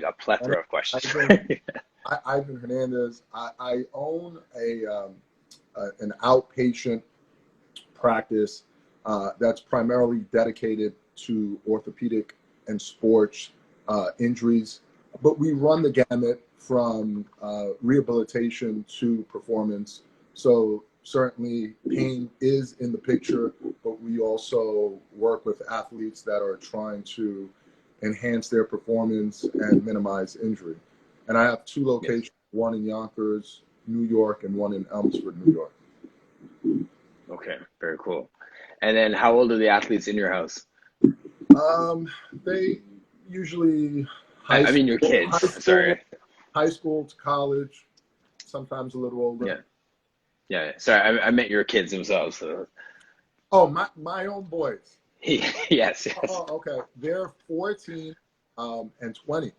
A plethora of questions. Ivan Hernandez. I own an outpatient practice that's primarily dedicated to orthopedic and sports injuries, but we run the gamut from rehabilitation to performance. So certainly pain is in the picture, but we also work with athletes that are trying to enhance their performance and minimize injury. And I have two locations, one in Yonkers, New York, and one in Elmsford, New York. Okay, very cool. And then how old are the athletes in your house? They usually I mean your kids. Sorry. High school to college, sometimes a little older. Yeah. Yeah. Sorry, I meant your kids themselves. So. Oh, my own boys. Yes. Oh, okay. They're 14 and 20.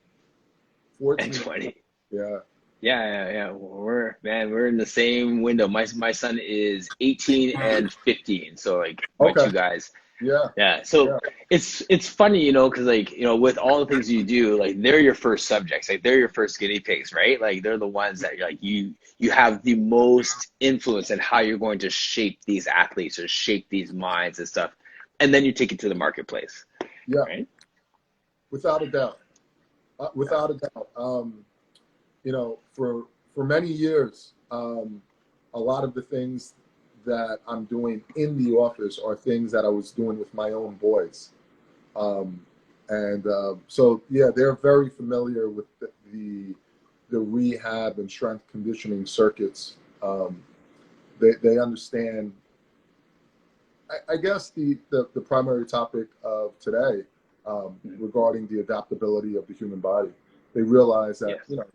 14 and 20. Yeah. Yeah. We're in the same window. My son is 18 and 15. So like my two guys. Yeah. So it's funny, you know, because like, you know, with all the things you do, like they're your first subjects, like they're your first guinea pigs, right? Like they're the ones that like you have the most influence in how you're going to shape these athletes or shape these minds and stuff. And then you take it to the marketplace. Yeah. Right? Without a doubt. Without a doubt. You know, for many years, a lot of the things that I'm doing in the office are things that I was doing with my own boys. So yeah, they're very familiar with the rehab and strength conditioning circuits. They understand, I guess the primary topic of today regarding the adaptability of the human body. They realize that, you know,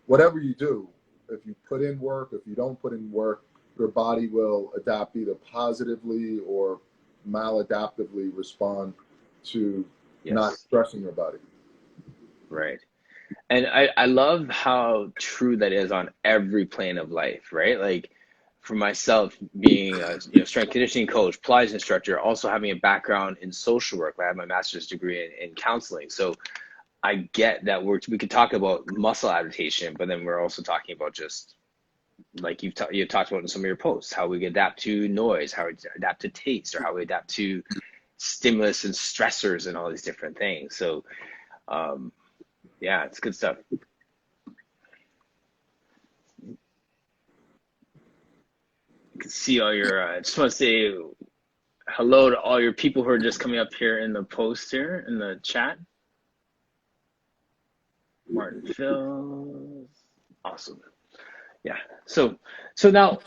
whatever you do, if you put in work, if you don't put in work, your body will adapt either positively or maladaptively respond to not stressing your body. Right. And I love how true that is on every plane of life, right? Like for myself, being a strength conditioning coach, Pilates instructor, also having a background in social work. I have my master's degree in counseling. So I get that we could talk about muscle adaptation, but then we're also talking about just like you've talked about in some of your posts, how we adapt to noise, how we adapt to taste, or how we adapt to stimulus and stressors and all these different things. So yeah, it's good stuff. You can see all your, I just want to say hello to all your people who are just coming up here in the post here in the chat. Martin Phil, awesome. Yeah. So now,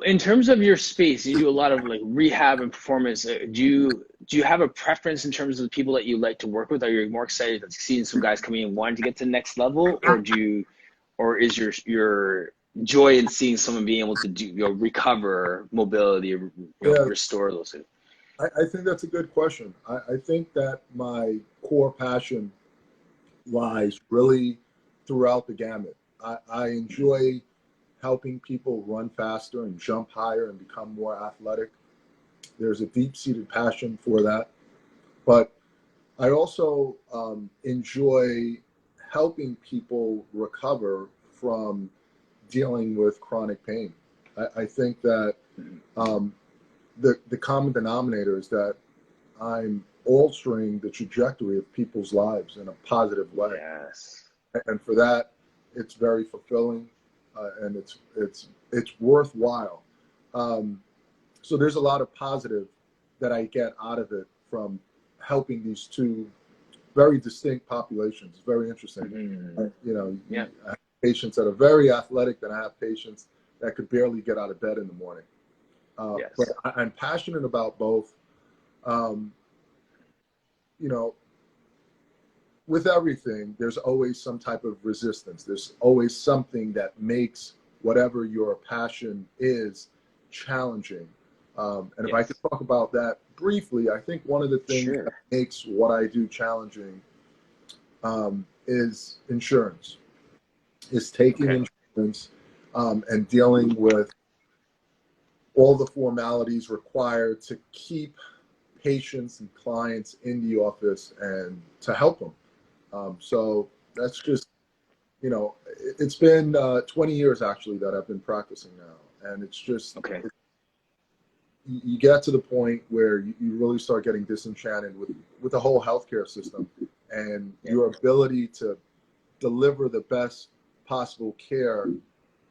in terms of your space, you do a lot of like rehab and performance. Do you have a preference in terms of the people that you like to work with? Are you more excited at seeing some guys coming in wanting to get to the next level, or is your joy in seeing someone being able to do recover mobility, restore those things? I think that's a good question. I think that my core passion lies really throughout the gamut. I enjoy helping people run faster and jump higher and become more athletic. There's a deep-seated passion for that. But I also enjoy helping people recover from dealing with chronic pain. I think that the common denominator is that I'm altering the trajectory of people's lives in a positive way. Yes. And for that, it's very fulfilling, and it's worthwhile. So there's a lot of positive that I get out of it from helping these two very distinct populations. It's very interesting. Mm-hmm. I have patients that are very athletic, then I have patients that could barely get out of bed in the morning. But I'm passionate about both. With everything, there's always some type of resistance. There's always something that makes whatever your passion is challenging. And if I could talk about that briefly, I think one of the things that makes what I do challenging is insurance. Is taking insurance and dealing with all the formalities required to keep patients and clients in the office and to help them. So that's just, you know, it's been 20 years actually that I've been practicing now. And it's just, Okay. you get to the point where you really start getting disenchanted with the whole healthcare system and Yeah. your ability to deliver the best possible care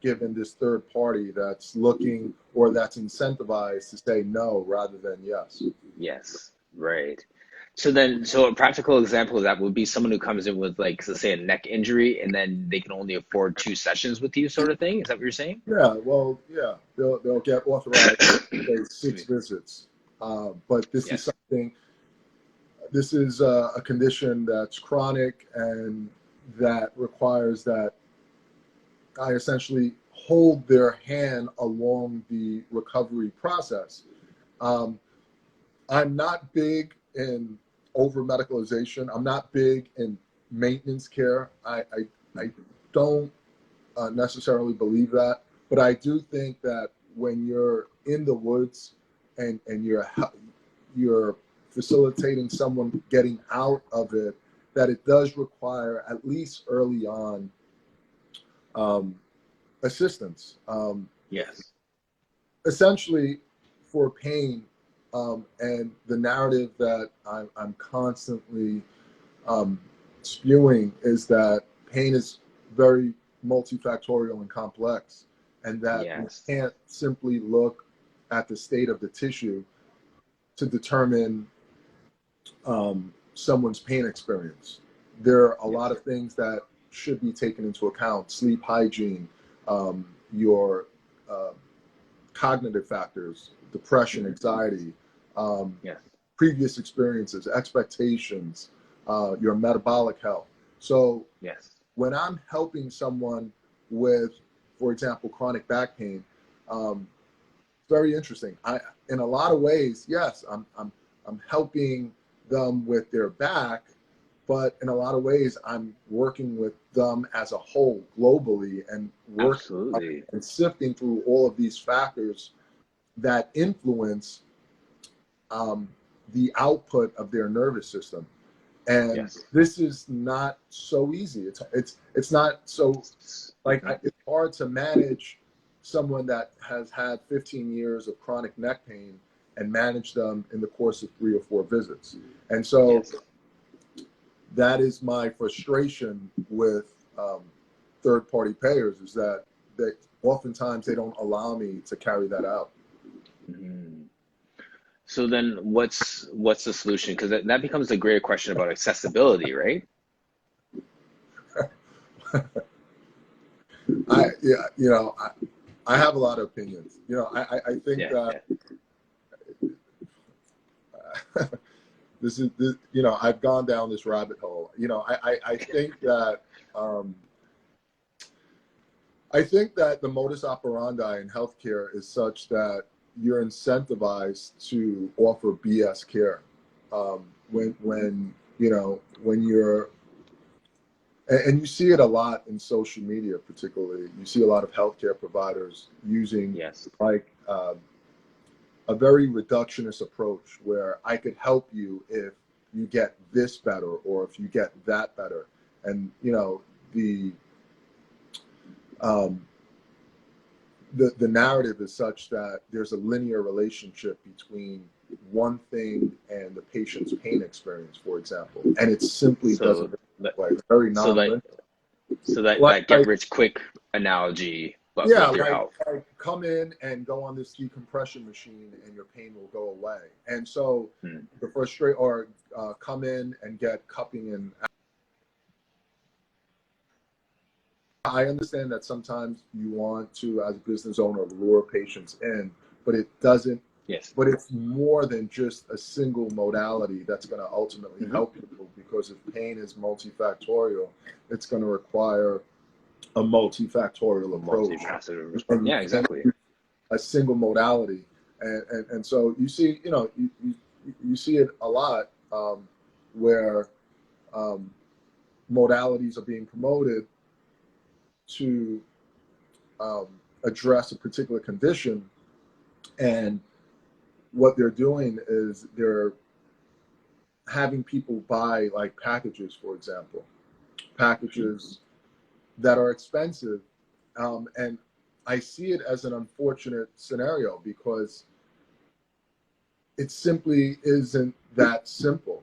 given this third party that's looking or that's incentivized to say no rather than yes. Yes. Right. So a practical example of that would be someone who comes in with like, let's say a neck injury and then they can only afford 2 sessions with you sort of thing. Is that what you're saying? Yeah, well, yeah, they'll get authorized say Excuse six me. visits, but Yes. this is a condition that's chronic and that requires that I essentially hold their hand along the recovery process. Um, I'm not big in over medicalization. I'm not big in maintenance care. I don't necessarily believe that, but I do think that when you're in the woods and you're facilitating someone getting out of it, that it does require at least early on um, assistance. Yes. Essentially, for pain, and the narrative that I'm constantly um, spewing is that pain is very multifactorial and complex, and that we Yes. can't simply look at the state of the tissue to determine someone's pain experience. There are a lot Yes. of things that should be taken into account: sleep hygiene, your uh, cognitive factors, depression, Hmm. anxiety, um, Yes. previous experiences, expectations, your metabolic health. So Yes. when I'm helping someone with, for example, chronic back pain, it's very interesting. In a lot of ways, yes, I'm helping them with their back, but in a lot of ways, I'm working with them as a whole globally and working Absolutely. and sifting through all of these factors that influence um, the output of their nervous system. And Yes. this is not so easy. It's not so like Hmm. it's hard to manage someone that has had 15 years of chronic neck pain and manage them in the course of 3 or 4 visits. And so Yes. that is my frustration with third-party payers is that oftentimes they don't allow me to carry that out. Hmm. So then what's the solution? Because that becomes a greater question about accessibility, right? Yeah, I have a lot of opinions. I think Yeah. that Yeah. I've gone down this rabbit hole. I think that um, the modus operandi in healthcare is such that you're incentivized to offer BS care. When you're and you see it a lot in social media, particularly. You see a lot of healthcare providers using Yes. like a very reductionist approach where I could help you if you get this better or if you get that better. And the um, the narrative is such that there's a linear relationship between one thing and the patient's pain experience, for example, and it simply doesn't So work that that way. It's very so that non-linear. so that Like, that get rich quick analogy, but yeah, with your health. like come in and go on this decompression machine and your pain will go away. And so Hmm. the frustrate or come in and get cupping and I understand that sometimes you want to, as a business owner, lure patients in, but it doesn't. Yes. But it's more than just a single modality that's going to ultimately Hmm. help people because if pain is multifactorial, it's going to require a multifactorial approach. Multifaceted response. And you Yeah, can't exactly. use a single modality. And so you see, you see it a lot where um, modalities are being promoted to um, address a particular condition. And what they're doing is they're having people buy like packages, for example, packages that are expensive. And I see it as an unfortunate scenario because it simply isn't that simple.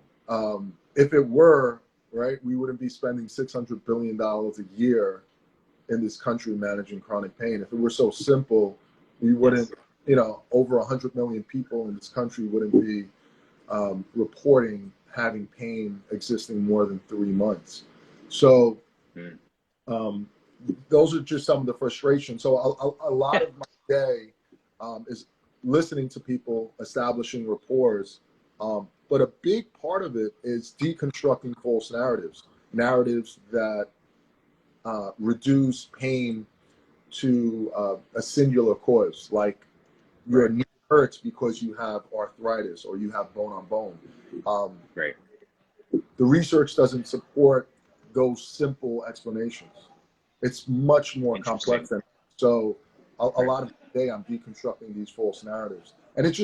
If it were, right, we wouldn't be spending $600 billion a year in this country managing chronic pain. If it were so simple, we wouldn't, over 100 million people in this country wouldn't be reporting having pain existing more than 3 months. So those are just some of the frustrations. So a lot Yeah. of my day is listening to people, establishing rapport. But a big part of it is deconstructing false narratives that reduce pain to a singular cause, like your Right. knee hurts because you have arthritis or you have bone on bone. Right. The research doesn't support those simple explanations. It's much more Interesting. complex than that. So a Right. lot of the day I'm deconstructing these false narratives, and it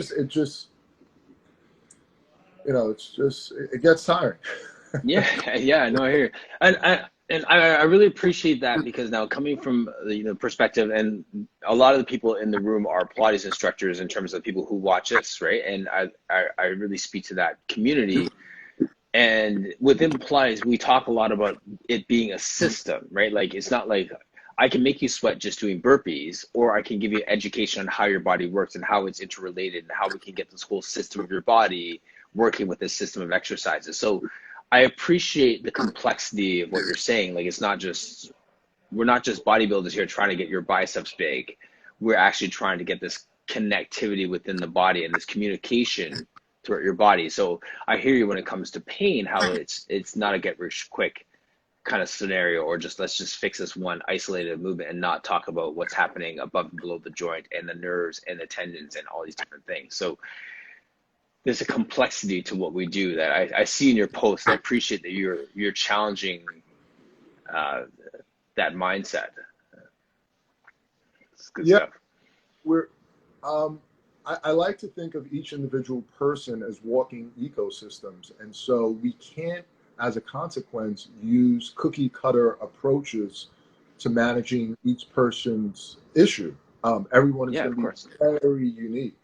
gets tiring. Yeah, yeah, no, I hear you. And I really appreciate that because now coming from the perspective, and a lot of the people in the room are Pilates instructors in terms of people who watch us, right? And I really speak to that community. And within Pilates, we talk a lot about it being a system, right? Like it's not like I can make you sweat just doing burpees, or I can give you education on how your body works and how it's interrelated and how we can get this whole system of your body working with this system of exercises. So I appreciate the complexity of what you're saying. Like it's not just we're not just bodybuilders here trying to get your biceps big. We're actually trying to get this connectivity within the body and this communication throughout your body. So I hear you when it comes to pain, how it's not a get rich quick kind of scenario, or just let's just fix this one isolated movement and not talk about what's happening above and below the joint and the nerves and the tendons and all these different things. So there's a complexity to what we do that I see in your post. I appreciate that you're challenging uh, that mindset. It's good Yeah, stuff. we're. I like to think of each individual person as walking ecosystems, and so we can't, as a consequence, use cookie cutter approaches to managing each person's issue. Everyone is Yeah, going of to be course. very unique,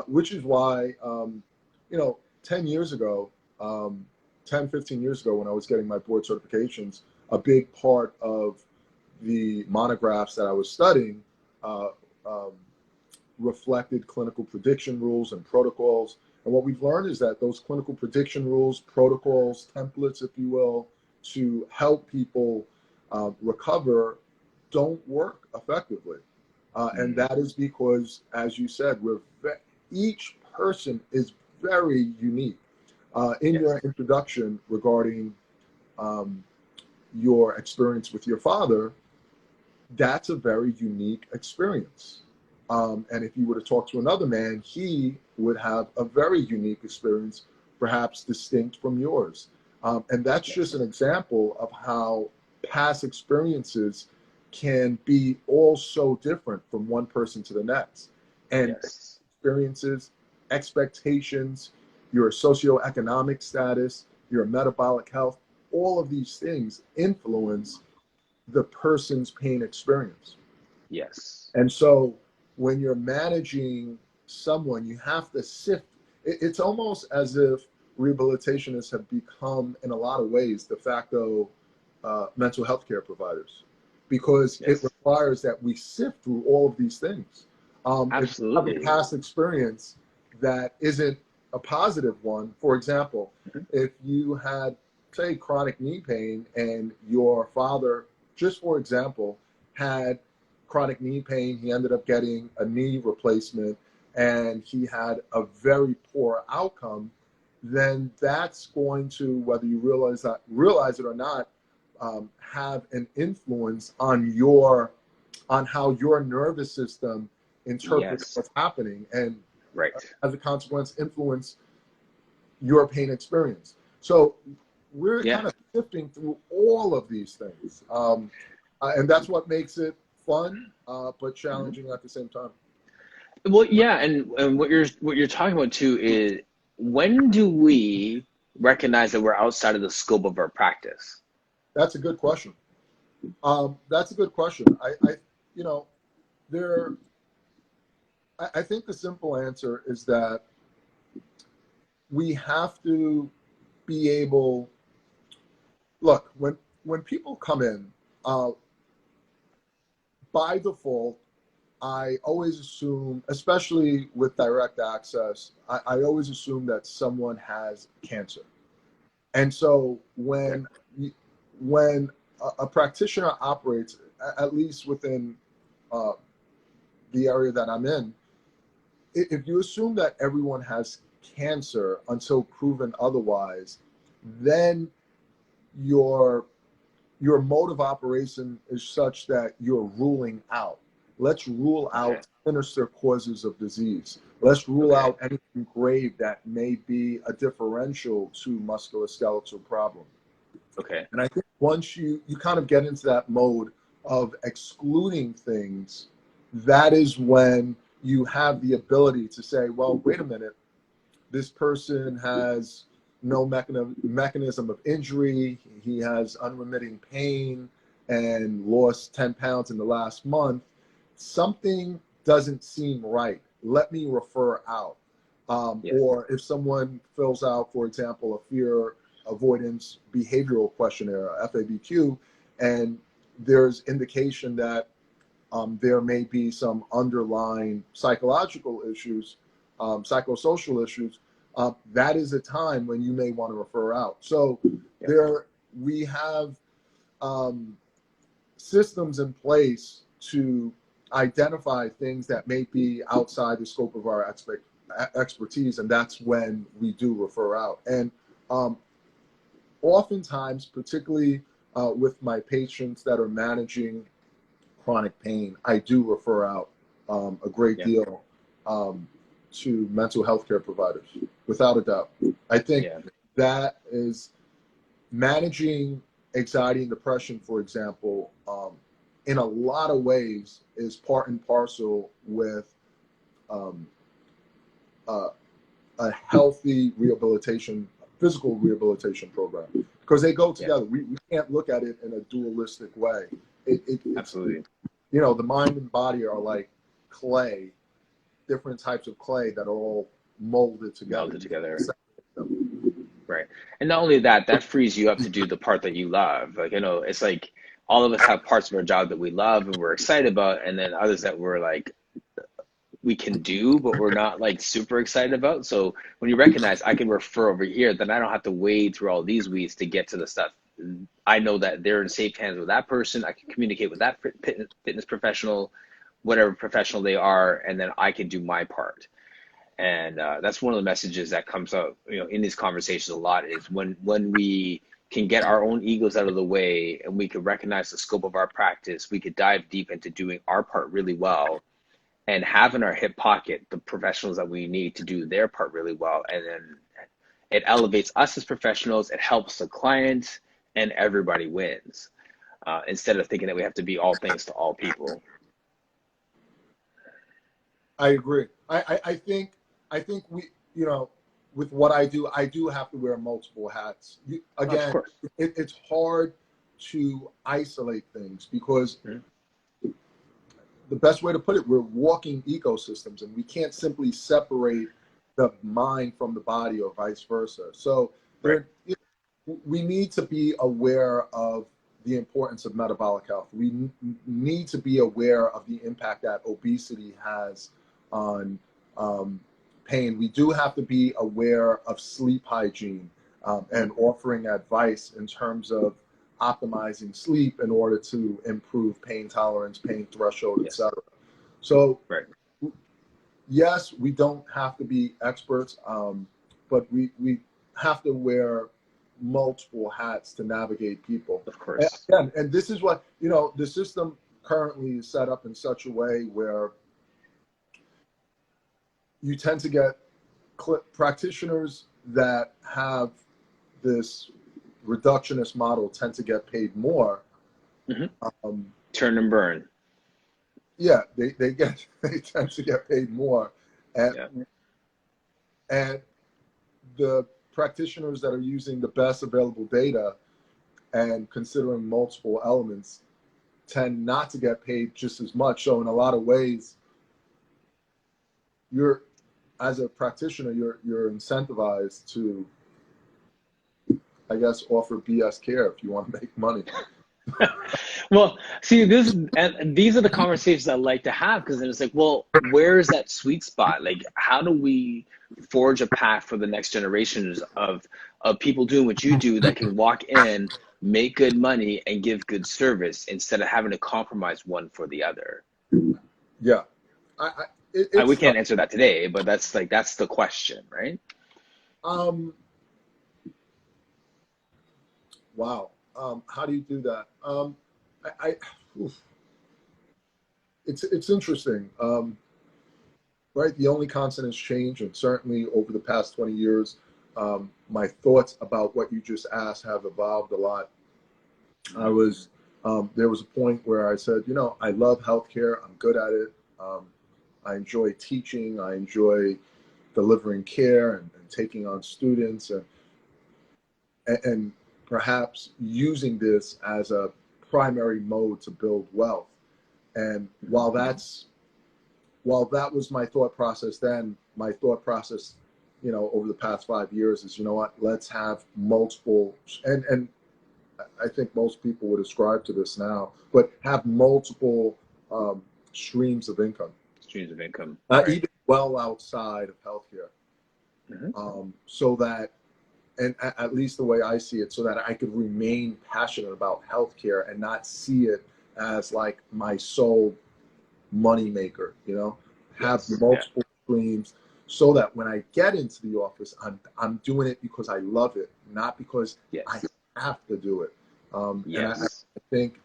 which is why, 10 years ago, 10, 15 years ago, when I was getting my board certifications, a big part of the monographs that I was studying uh, um, reflected clinical prediction rules and protocols. And what we've learned is that those clinical prediction rules, protocols, templates, if you will, to help people recover don't work effectively. And Mm, that is because, as you said, each person is very unique. In yes. your introduction regarding um, your experience with your father, that's a very unique experience. And if you were to talk to another man, he would have a very unique experience, perhaps distinct from yours. And that's just Yes. an example of how past experiences can be all so different from one person to the next. And Yes. experiences, expectations, your socioeconomic status, your metabolic health, all of these things influence the person's pain experience. Yes. And so when you're managing someone, you have to sift. It's almost as if rehabilitationists have become, in a lot of ways, de facto mental health care providers because it Yes. requires that we sift through all of these things. If you have a Absolutely. past experience that isn't a positive one, for example, Mhm. if you had, say, chronic knee pain and your father, just for example, had chronic knee pain. He ended up getting a knee replacement and he had a very poor outcome. Then that's going to, whether you realize it or not, have an influence on how your nervous system interprets Yes. what's happening, and Right. as a consequence, influence your pain experience. So we're Yeah. kind of sifting through all of these things. And that's what makes it fun, but Mhm. challenging at the same time. Well, yeah, and what you're talking about too is when do we recognize that we're outside of the scope of our practice? That's a good question. That's a good question. You know, there. I think the simple answer is that we have to be able. Look, when people come in, uh, by default, I always assume, especially with direct access, I always assume that someone has cancer. And so Okay. when a practitioner operates, at least within uh, the area that I'm in, if you assume that everyone has cancer until proven otherwise, then your your mode of operation is such that you're ruling out. Let's rule Okay. out sinister causes of disease. Let's rule Okay. out anything grave that may be a differential to musculoskeletal problem. Okay. And I think once you kind of get into that mode of excluding things, that is when you have the ability to say, well, wait a minute, this person has no mechanism of injury. He has unremitting pain and lost 10 pounds in the last month. Something doesn't seem right. Let me refer out. Yeah. Or if someone fills out, for example, a fear avoidance behavioral questionnaire, FABQ, and there's indication that there may be some underlying psychological issues, psychosocial issues, that is a time when you may want to refer out. So Yeah. there, we have um, systems in place to identify things that may be outside the scope of our expertise, and that's when we do refer out. And um, oftentimes, particularly with my patients that are managing chronic pain, I do refer out a great Yeah. deal to mental health care providers, without a doubt. I think Yeah. that is managing anxiety and depression, for example, in a lot of ways is part and parcel with um, uh, a healthy rehabilitation, physical rehabilitation program, because they go Yeah. together. We can't look at it in a dualistic way. It's, Absolutely. you know, the mind and body are like clay, different types of clay that are all molded together. Melded You can't together. separate them. Right. And not only that, that frees you up to do the part that you love. Like, it's like all of us have parts of our job that we love and we're excited about, and then others that we're like, we can do, but we're not like super excited about. So when you recognize I can refer over here, then I don't have to wade through all these weeds to get to the stuff. I know that they're in safe hands with that person. I can communicate with that fitness professional, whatever professional they are, and then I can do my part. And that's one of the messages that comes out, in these conversations a lot is when we can get our own egos out of the way and we can recognize the scope of our practice, we could dive deep into doing our part really well and have in our hip pocket the professionals that we need to do their part really well. And then it elevates us as professionals, it helps the client, and everybody wins. Instead of thinking that we have to be all things to all people. I agree. I think we, you know, with what I do have to wear multiple hats. Of Again, course. it's hard to isolate things because Mhm. the best way to put it, we're walking ecosystems, and we can't simply separate the mind from the body or vice versa. So Right. there, we need to be aware of the importance of metabolic health. We need to be aware of the impact that obesity has on pain. We do have to be aware of sleep hygiene and offering advice in terms of optimizing sleep in order to improve pain tolerance, pain threshold, Yes. etc. So Right. yes, we don't have to be experts, but we have to wear multiple hats to navigate people. Of course. And this is what, the system currently is set up in such a way where you tend to get practitioners that have this reductionist model tend to get paid more. Hmm. Um, Turn and burn. yeah, they tend to get paid more, and Yeah. and the practitioners that are using the best available data and considering multiple elements tend not to get paid just as much. So in a lot of ways, you're, as a practitioner, you're incentivized to, I guess, offer BS care if you want to make money. Well, see, these are the conversations I like to have, because then it's like, well, where's that sweet spot? Like, how do we forge a path for the next generations of people doing what you do that can walk in, make good money, and give good service instead of having to compromise one for the other? Yeah, We it's can't answer that today, but that's the question, right? um wow. How do you do that? I oof. It's interesting. Right, the only constant has changed, and certainly over the past 20 years, my thoughts about what you just asked have evolved a lot. I was There was a point where I said, you know, I love healthcare. I'm good at it. I enjoy teaching. I enjoy delivering care and taking on students, and perhaps using this as a primary mode to build wealth. And while that was my thought process then, my thought process, you know, over the past 5 years is, you know what, let's have multiple, and I think most people would ascribe to this now, but have multiple streams of income. Streams of income, right? Even well outside of healthcare, so that, and at least the way I see it, so that I could remain passionate about healthcare and not see it as like my sole money maker, you know, have Yes. multiple streams, so that when I get into the office, I'm doing it because I love it, not because Yes. I have to do it. And I Yes. think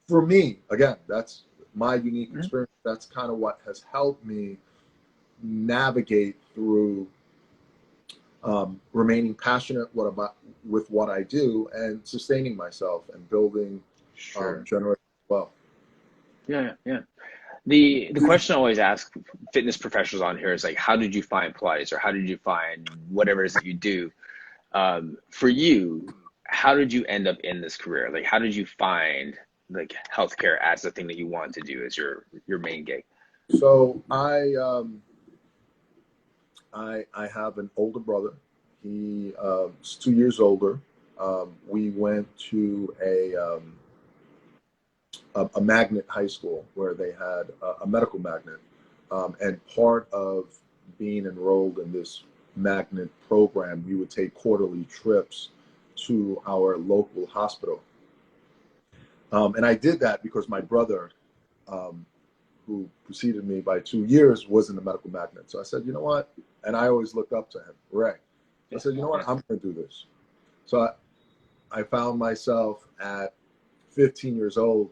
for me, again, that's my unique experience. That's kind of what has helped me navigate through remaining passionate with what I do and sustaining myself and building Sure. generational wealth. Yeah, yeah. The question I always ask fitness professionals on here is like, how did you find Pilates, or how did you find whatever it is that you do? For you, how did you end up in this career? Like, how did you find like healthcare as the thing that you want to do as your main gig? So I have an older brother. He is 2 years older. We went to a magnet high school where they had a medical magnet, and part of being enrolled in this magnet program, we would take quarterly trips to our local hospital. And I did that because my brother, um, who preceded me by 2 years, was in the medical magnet. So I said, you know what? And I always looked up to him, Ray. I said, you know what? I'm going to do this. So I found myself at 15 years old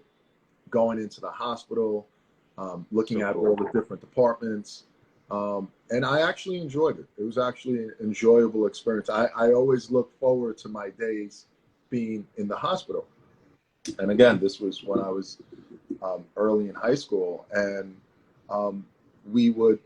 going into the hospital, looking at all the different departments. And I actually enjoyed it. It was actually an enjoyable experience. I always look forward to my days being in the hospital. And again, this was when I was early in high school, and we would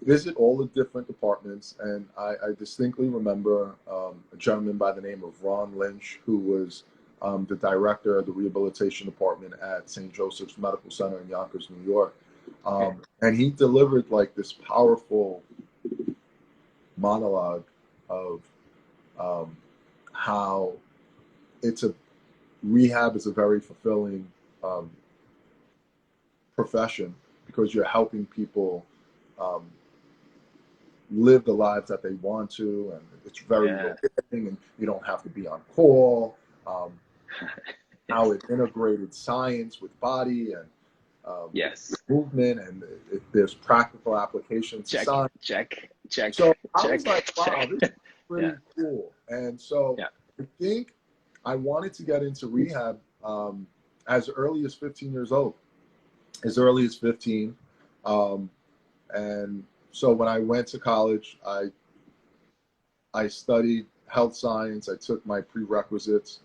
visit all the different departments. And I distinctly remember a gentleman by the name of Ron Lynch, who was the director of the rehabilitation department at St. Joseph's Medical Center in Yonkers, New York. And he delivered like this powerful monologue of how rehab is a very fulfilling profession, because you're helping people live the lives that they want to, and it's very rewarding, and you don't have to be on call. How it integrated science with body and movement, and there's practical applications to science. Check. So I was like, wow, this is pretty cool. And so I think I wanted to get into rehab as early as 15 years old, as early as 15. And so when I went to college, I studied health science. I took my prerequisites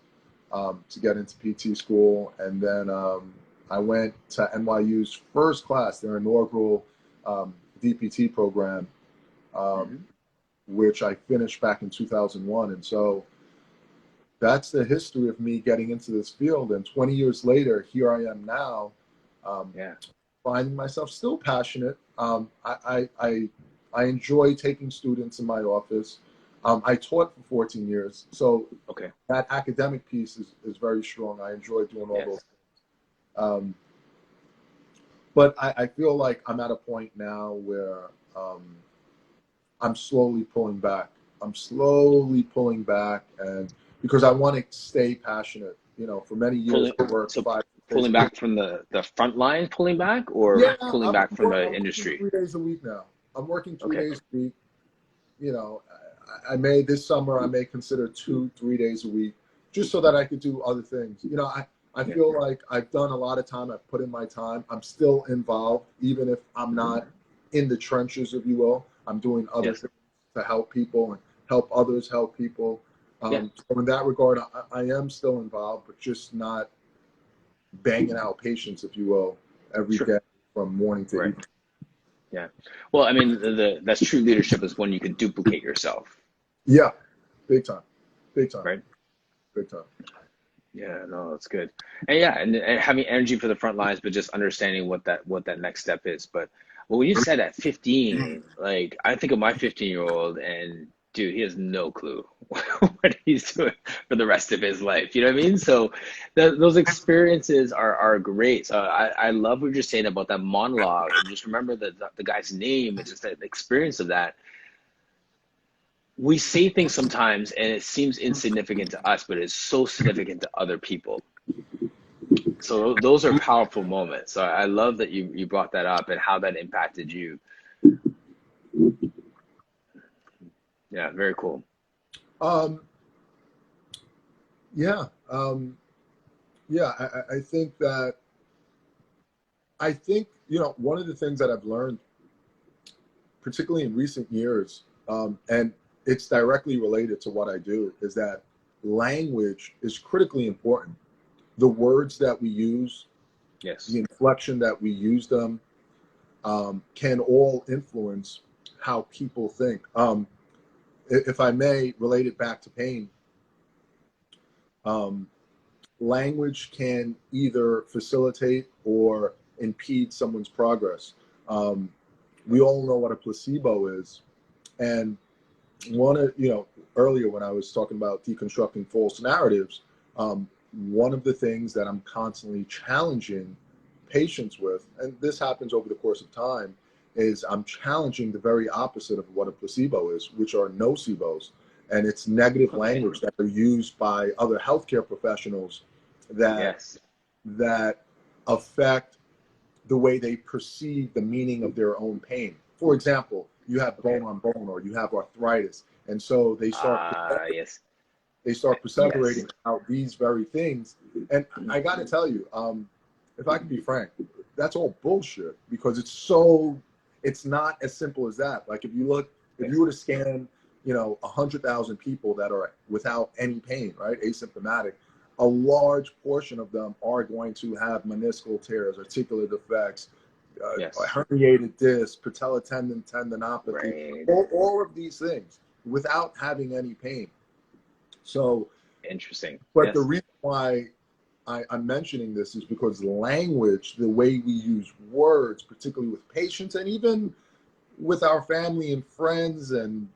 to get into PT school. And then I went to NYU's first class, their inaugural DPT program, which I finished back in 2001. And so that's the history of me getting into this field. And 20 years later, here I am now, um, Yeah. finding myself still passionate. I enjoy taking students in my office. I taught for 14 years, so Okay. that academic piece is very strong. I enjoy doing all those Yes. things. But I feel like I'm at a point now where I'm slowly pulling back. I'm slowly pulling back, and because I want to stay passionate. You know, for many years Pulling I worked so 5 days pulling a week. back from the front line, pulling back, or Yeah, pulling back from the I'm working industry. 3 days a week now. I'm working three Okay. days a week. You know, I may this summer I may consider 2, 3 days a week, just so that I could do other things. You know, I Yeah. feel like I've done a lot of time. I've put in my time. I'm still involved, even if I'm not in the trenches, if you will. I'm doing other Yes. things to help people and help others help people. Yeah. So in that regard, I am still involved, but just not banging out patients, if you will, every Sure. day from morning to Right. evening. Yeah. Well, I mean, that's true leadership is when you can duplicate yourself, Yeah, big time, big time, right? big time. Yeah, no, that's good. And yeah, and having energy for the front lines, but just understanding what that next step is. But when you said at 15, like I think of my 15-year-old and dude, he has no clue what he's doing for the rest of his life. You know what I mean? So those experiences are great. So I love what you're saying about that monologue and just remember the guy's name and just that experience of that. We say things sometimes and it seems insignificant to us, but it's so significant to other people. So those are powerful moments. So I love that you brought that up and how that impacted you. Yeah, very cool. Um, yeah, yeah. I think that one of the things that I've learned, particularly in recent years, and it's directly related to what I do, is that language is critically important. The words that we use, the Yes. inflection that we use them, can all influence how people think. If I may relate it back to pain, um, language can either facilitate or impede someone's progress. Um, we all know what a placebo is. And earlier when I was talking about deconstructing false narratives, one of the things that I'm constantly challenging patients with, and this happens over the course of time, is I'm challenging the very opposite of what a placebo is, which are nocebos. And it's negative Okay. language that are used by other healthcare professionals that Yes. that affect the way they perceive the meaning of their own pain. For example, you have Okay. bone on bone or you have arthritis, and so Yes. they start Yes. perseverating out these very things. And I got to tell you, if I can be frank, that's all bullshit because it's not as simple as that. Like if you Yes. were to scan, 100,000 people that are without any pain, right, asymptomatic, a large portion of them are going to have meniscal tears, articular defects, Yes. herniated disc, patella tendinopathy, Right. all of these things without having any pain. So, Interesting. but the Yes. reason why I'm mentioning this is because language, the way we use words, particularly with patients and even with our family and friends and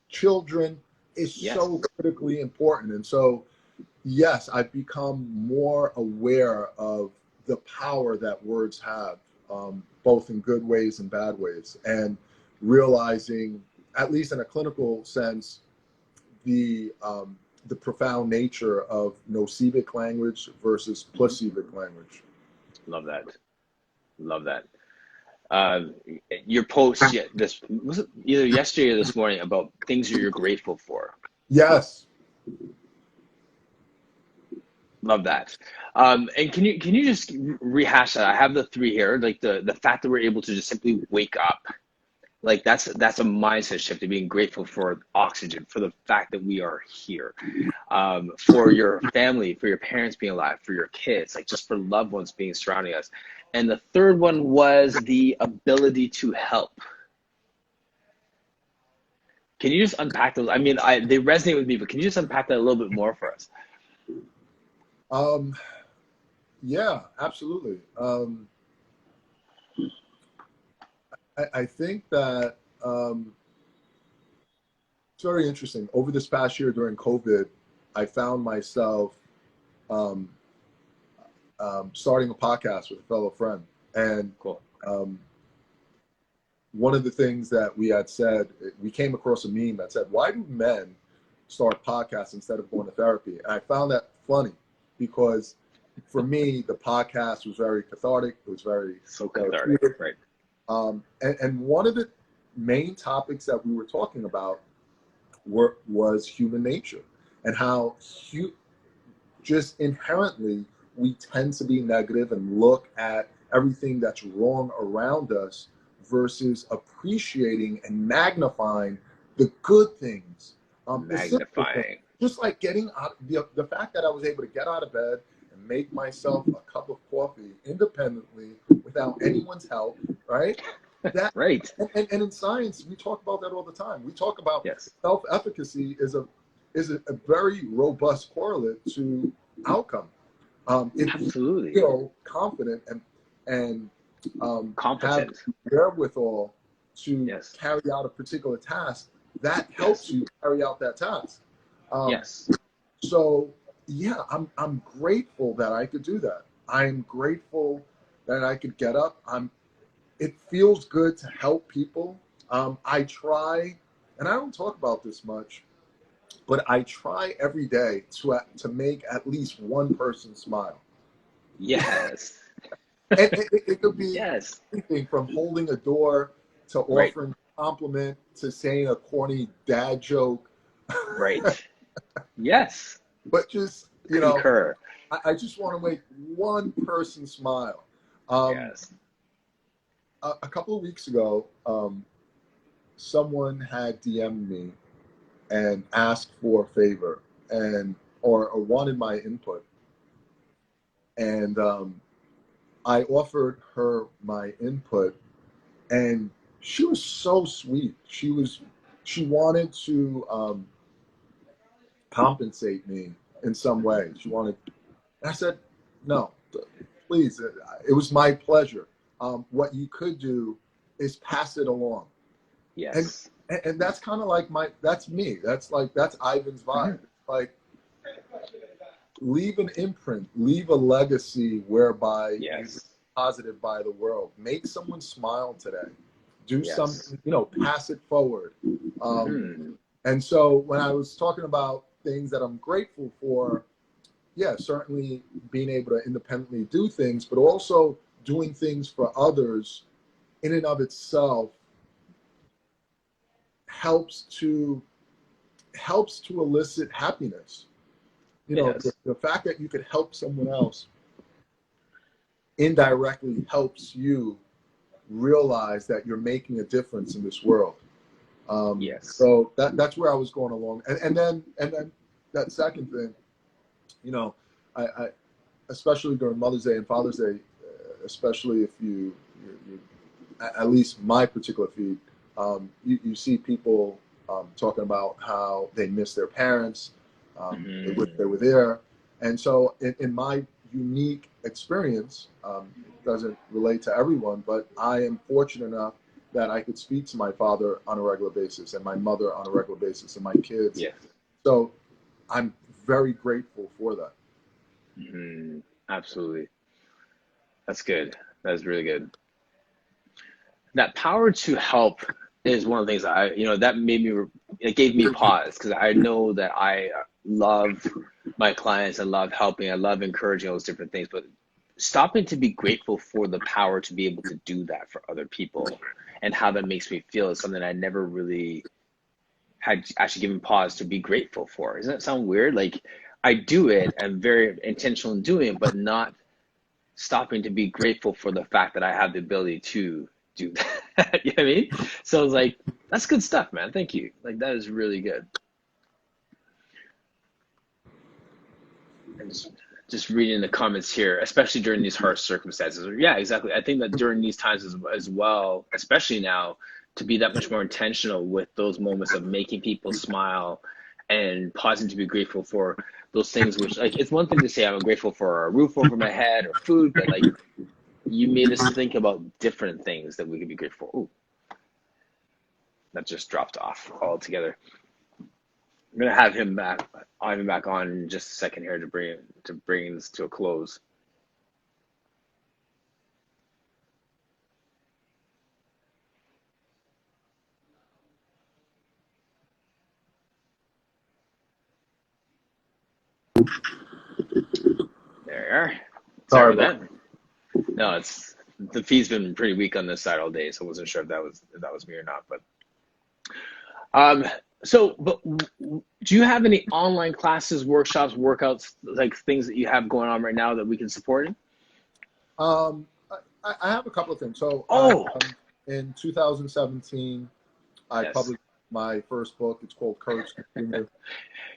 children, is Yes. so critically important. And so, yes, I've become more aware of the power that words have, both in good ways and bad ways, and realizing, at least in a clinical sense, the profound nature of nocivic language versus Hmm. placivic language. Love that. Love that. Um, your post this was it either yesterday or this morning about things that you're grateful for. Yes. Love that. And can you just rehash that? I have the three here, like the fact that we're able to just simply wake up. Like that's a mindset shift of being grateful for oxygen, for the fact that we are here, for your family, for your parents being alive, for your kids, like just for loved ones being surrounding us. And the third one was the ability to help. Can you just unpack those? I mean, they resonate with me, but can you just unpack that a little bit more for us? Um, yeah, absolutely. I think that it's very interesting. Over this past year during COVID, I found myself um, starting a podcast with a fellow friend. And Cool. um, one of the things that we had said, we came across a meme that said, "Why do men start podcasts instead of going to therapy?" And I found that funny because for me, the podcast was very cathartic. It was very So cathartic, therapeutic. right? And one of the main topics that we were talking about was human nature and how just inherently we tend to be negative and look at everything that's wrong around us versus appreciating and magnifying the good things, the simple things. Magnifying. Just like getting out, the fact that I was able to get out of bed and make myself a cup of coffee independently without anyone's help, right? That Right. and in science we talk about that all the time. We talk about Yes. self-efficacy is a very robust correlate to outcome. If you Absolutely. feel confident and have Competent. the wherewithal to Yes. carry out a particular task, that helps you carry out that task. Um, Yes. so yeah, I'm grateful that I could do that. I'm grateful that I could get up. It feels good to help people. I try, and I don't talk about this much, but I try every day to make at least one person smile. Yes. And it could be Yes. anything from holding a door to Right. offering a compliment to saying a corny dad joke. Right. Yes. But just, Concur. I just want to make one person smile. Um, Yes. a couple of weeks ago, someone had DM'd me and asked for a favor or wanted my input. And I offered her my input, and she was so sweet. She wanted to compensate me in some way. She wanted. I said, no, please. It was my pleasure. What you could do is pass it along, and Yes. and that's kind of like that's me. That's Ivan's Mhm. vibe. Like, leave an imprint, leave a legacy whereby you're Yes. positive by the world. Make someone smile today. Do Yes. something, pass it forward. Hmm. And so when I was talking about things that I'm grateful for, yeah, certainly being able to independently do things, but also doing things for others in and of itself helps to elicit happiness. Yes. The fact that you could help someone else indirectly helps you realize that you're making a difference in this world. Yes. So that's where I was going along, and then that second thing, I especially during Mother's Day and Father's Day, especially if you at least my particular feed, you see people talking about how they miss their parents, they wish Hmm. they were there, and so in my unique experience, it doesn't relate to everyone, but I am fortunate enough that I could speak to my father on a regular basis and my mother on a regular basis and my kids. Yes. So I'm very grateful for that. Hmm. Absolutely. That's good. That's really good. That power to help is one of the things that made me, it gave me pause because I know that I love my clients. I love helping. I love encouraging those different things. But stopping to be grateful for the power to be able to do that for other people and how that makes me feel is something I never really had actually given pause to be grateful for. Doesn't that sound weird? Like I do it, I'm very intentional in doing it, but not stopping to be grateful for the fact that I have the ability to do that. You know what I mean? So it's like, that's good stuff, man. Thank you. Like that is really good. And just reading the comments here, especially during these harsh circumstances. Yeah, exactly. I think that during these times as well, especially now, to be that much more intentional with those moments of making people smile and pausing to be grateful for those things, which, like, it's one thing to say I'm grateful for a roof over my head or food, but like you made us think about different things that we could be grateful for. Ooh, that just dropped off altogether. I'm gonna have him back, Ivan back on in just a second here to bring this to a close. There you are. Sorry Sorry about about that. No, it's the feed's been pretty weak on this side all day, so I wasn't sure if that was me or not. But but do you have any online classes, workshops, workouts, like things that you have going on right now that we can support? that. I have a couple of things. So Oh, in 2017, I yes. published my first book. It's called Courage to Continue.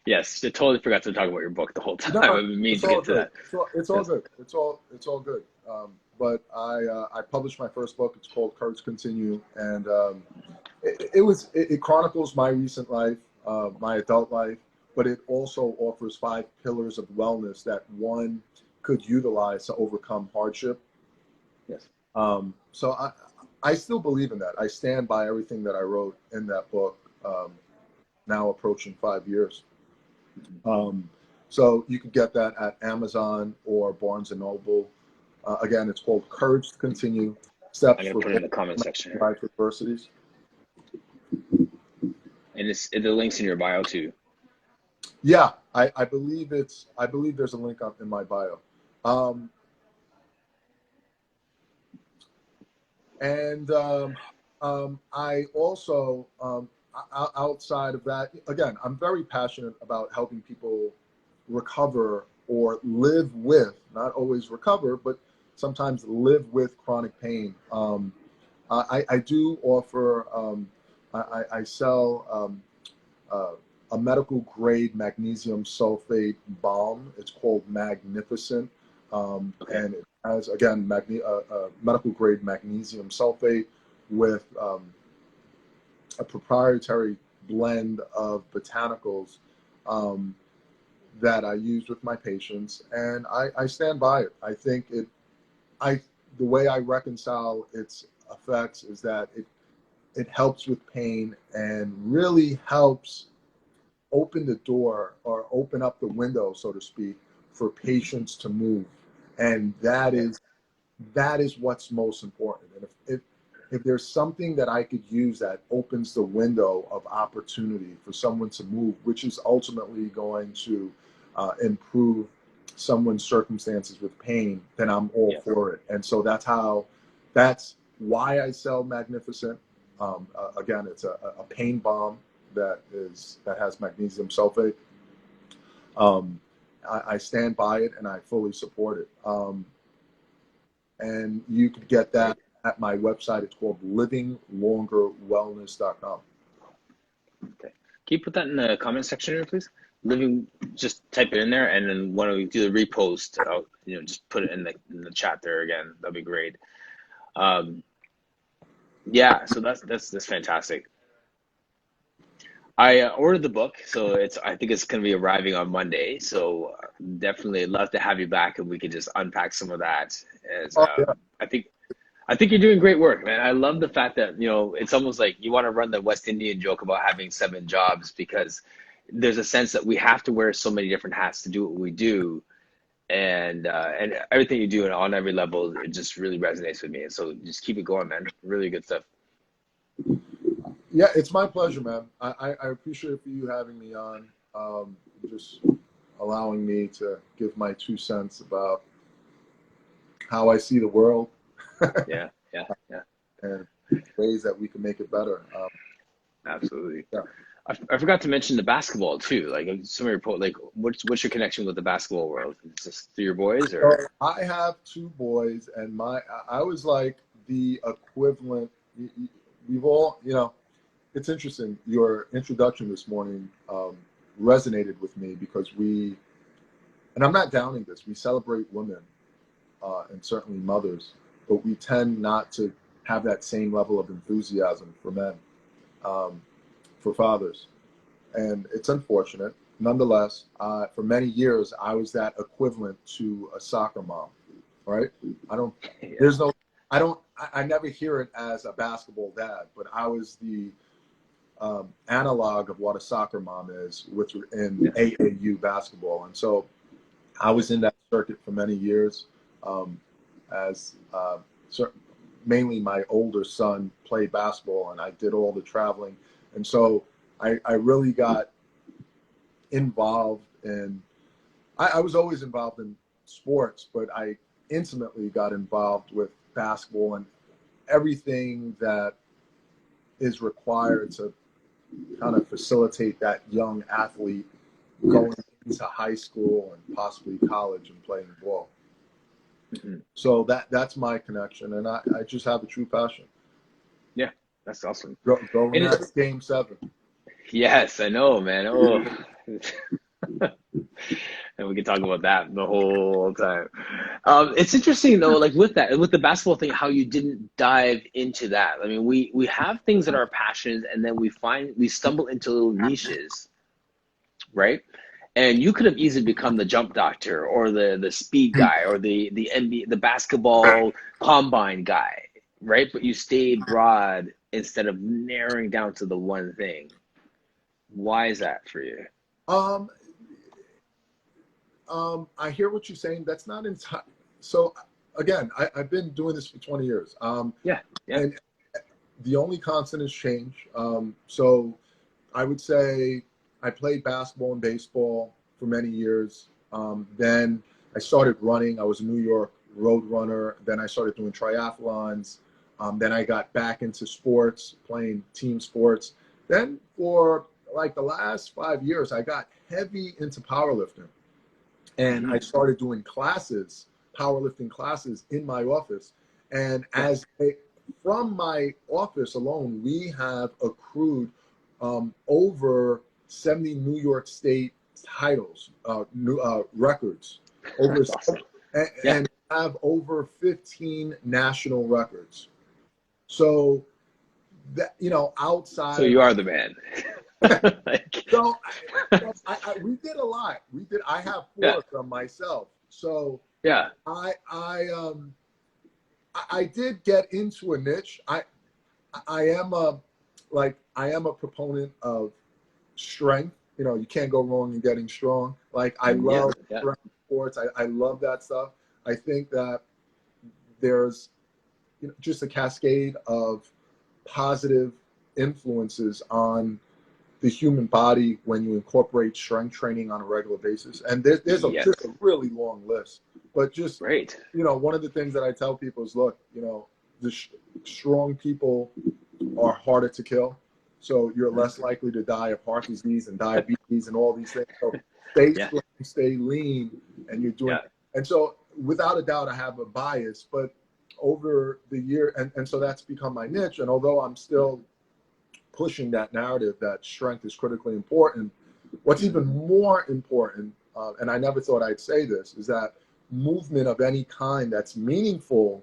Yes, I totally forgot to talk about your book the whole time. No, I mean it's to all get to good. that. It's all Yes. good. It's all good. But I published my first book. It's called Courage to Continue, and it chronicles my recent life, my adult life, but it also offers 5 pillars of wellness that one could utilize to overcome hardship. Yes. So I still believe in that. I stand by everything that I wrote in that book. Now approaching 5 years. So you can get that at Amazon or Barnes and Noble. Again, it's called Courage to Continue: I'm Steps gonna for put it in the comment section here, Life Adversities. and the links in your bio too. Yeah, I believe there's a link up in my bio. Um, and I also outside of that, again, I'm very passionate about helping people recover or live with, not always recover, but sometimes live with chronic pain. I do offer, I sell a medical grade magnesium sulfate balm. It's called Magnificent. Okay. And it has, again, medical grade magnesium sulfate with a proprietary blend of botanicals that I use with my patients. And I stand by it. I think the way I reconcile its effects is that it helps with pain and really helps open the door or open up the window, so to speak, for patients to move. And Okay. that is what's most important. And if there's something that I could use that opens the window of opportunity for someone to move, which is ultimately going to improve someone's circumstances with pain, then I'm all Yes. for it. And so that's why I sell Magnificent. Again, it's a pain balm that has magnesium sulfate. I stand by it and I fully support it. And you could get that Great. at my website. It's called livinglongerwellness.com. Okay. Can you put that in the comment section here, please? Living, just type it in there, and then when we do the repost, I'll, just put it in the chat there again. That'd be great. Yeah, so that's fantastic. I ordered the book, so I think it's going to be arriving on Monday. So definitely love to have you back, and we could just unpack some of that. As Oh, yeah. I think you're doing great work, man. I love the fact that it's almost like you want to run the West Indian joke about having 7 jobs, because there's a sense that we have to wear so many different hats to do what we do, and everything you do on every level, it just really resonates with me. And so just keep it going, man. Really good stuff. Yeah, it's my pleasure, man. I appreciate you having me on, just allowing me to give my 2 cents about how I see the world Yeah, yeah, yeah. and ways that we can make it better. Absolutely. Yeah. I forgot to mention the basketball too. Like some of your like, what's your connection with the basketball world? Is this through your boys So or? I have 2 boys, and I was like the equivalent. We've all, it's interesting. Your introduction this morning resonated with me because and I'm not downing this, we celebrate women and certainly mothers, but we tend not to have that same level of enthusiasm for men, for fathers. And it's unfortunate. Nonetheless, for many years, I was that equivalent to a soccer mom, right? I don't, Yeah. there's no, I don't, I never hear it as a basketball dad, but I was the analog of what a soccer mom is in AAU basketball. And so I was in that circuit for many years, as mainly my older son played basketball, and I did all the traveling. And so I really got involved in, I was always involved in sports, but I intimately got involved with basketball and everything that is required to kind of facilitate that young athlete going into high school and possibly college and playing ball. Mm-hmm. So that's my connection, and I just have a true passion. Yeah, that's awesome. Go Nets, Game 7. Yes, I know, man. Oh, and we could talk about that the whole time. It's interesting though, like with that, with the basketball thing, how you didn't dive into that. I mean, we have things that are passions, and then we stumble into little niches, right? And you could have easily become the jump doctor or the speed guy or the NBA, the basketball combine guy, right? But you stayed broad instead of narrowing down to the one thing. Why is that for you? Um, I hear what you're saying. That's not entirely. So again, I've been doing this for 20 years. Yeah. And the only constant is change. So I would say I played basketball and baseball for many years. Then I started running. I was a New York road runner. Then I started doing triathlons. Then I got back into sports, playing team sports. Then for like the last 5 years, I got heavy into powerlifting. And I started doing classes, powerlifting classes in my office. And from my office alone, we have accrued over 70 New York State titles, records, over, Awesome. and have over 15 national records. So that, outside. So you are the man. Like, So we did a lot. I have 4 of them myself. So yeah. I did get into a niche. I am a proponent of strength. You can't go wrong in getting strong. Like I love strength sports. I love that stuff. I think that there's just a cascade of positive influences on the human body when you incorporate strength training on a regular basis. And there's a really long list. But just, Great. One of the things that I tell people is, look, the strong people are harder to kill. So you're less likely to die of heart disease and diabetes and all these things. So stay strong, stay lean, and you're doing. And so without a doubt, I have a bias, but over the year, and so that's become my niche. And although I'm still pushing that narrative that strength is critically important, what's even more important, and I never thought I'd say this, is that movement of any kind that's meaningful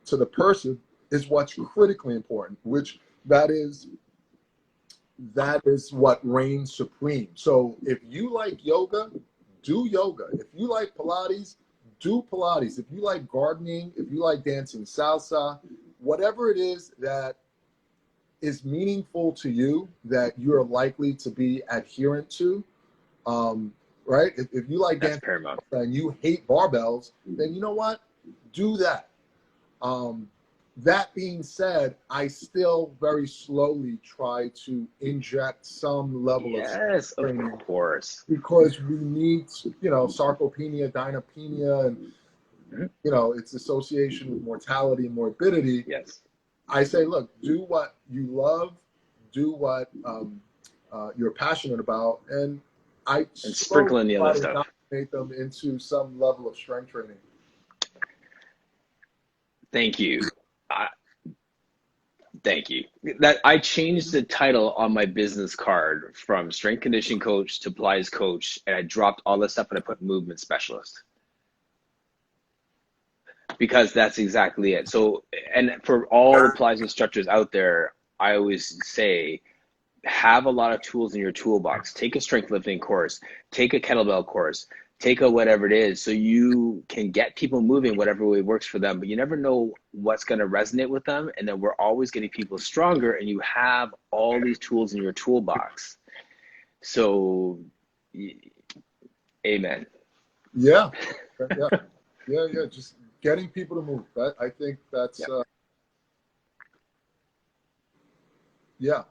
to the person is what's critically important, which that is what reigns supreme. So if you like yoga, do yoga. If you like Pilates, do Pilates. If you like gardening, if you like dancing salsa, whatever it is that is meaningful to you that you're likely to be adherent to, right? If you like dancing paramount and you hate barbells, then you know what? Do that. That being said, I still very slowly try to inject some level of training, of course, because we need, sarcopenia, dynapenia, and its association with mortality and morbidity. Yes. I say, look, do what you love, do what you're passionate about, and sprinkle in the other stuff. Make them into some level of strength training. Thank you. Thank you. That I changed the title on my business card from strength conditioning coach to Pilates coach, and I dropped all this stuff and I put movement specialist. because that's exactly it. So, and for all the Pilates instructors out there, I always say, have a lot of tools in your toolbox. Take a strength lifting course, take a kettlebell course, take a whatever it is, so you can get people moving whatever way works for them. But you never know what's going to resonate with them. And then we're always getting people stronger, and you have all these tools in your toolbox. So, amen. Yeah, yeah, yeah. Just getting people to move. I think that's Yep. yeah.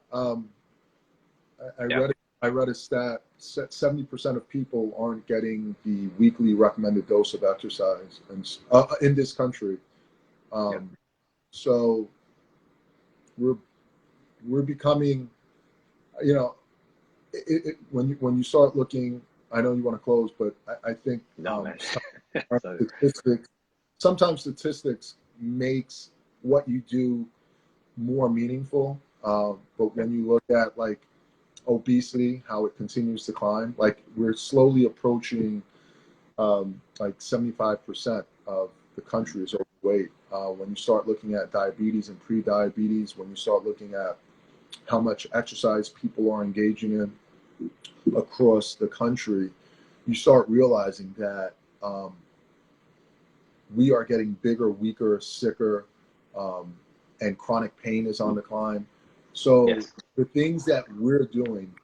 Yep. I read a stat: 70% of people aren't getting the weekly recommended dose of exercise, and in this country. Yep. So we're becoming, you know, when you start looking. I know you want to close, but I think No, man. So, statistics, sometimes statistics makes what you do more meaningful. But when you look at like obesity, how it continues to climb, like we're slowly approaching like 75% of the country is overweight. When you start looking at diabetes and pre-diabetes, when you start looking at how much exercise people are engaging in across the country, you start realizing that we are getting bigger, weaker, sicker, and chronic pain is on the climb. So yes. the things that we're doing,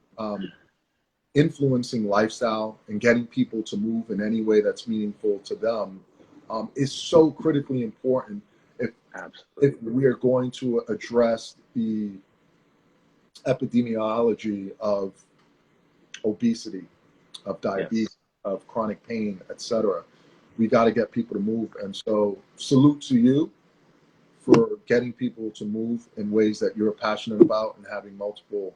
influencing lifestyle and getting people to move in any way that's meaningful to them, is so critically important if Absolutely. we are going to address the epidemiology of obesity, of diabetes, Yes. of chronic pain, etc. We got to get people to move. And so salute to you for getting people to move in ways that you're passionate about and having multiple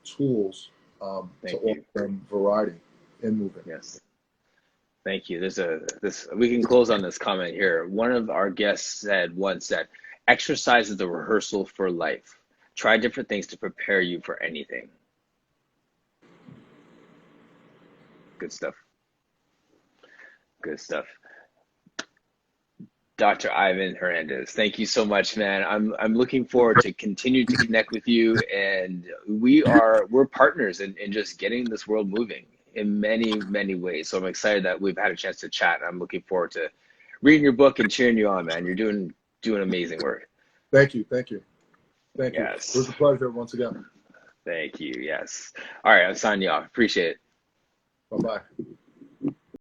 tools to Thank offer you. them variety in moving. Yes. Thank you. We can close on this comment here. One of our guests said once that exercise is the rehearsal for life. Try different things to prepare you for anything. Good stuff. Good stuff. Dr. Ivan Hernandez, thank you so much, man. I'm looking forward to continue to connect with you, and we're partners in just getting this world moving in many, many ways. So I'm excited that we've had a chance to chat. I'm looking forward to reading your book and cheering you on, man. You're doing amazing work. Thank you. Thank you. Thank you. It was Yes. a pleasure once again. Thank you. Yes. All right, I'm signing you off. Appreciate it. Bye bye.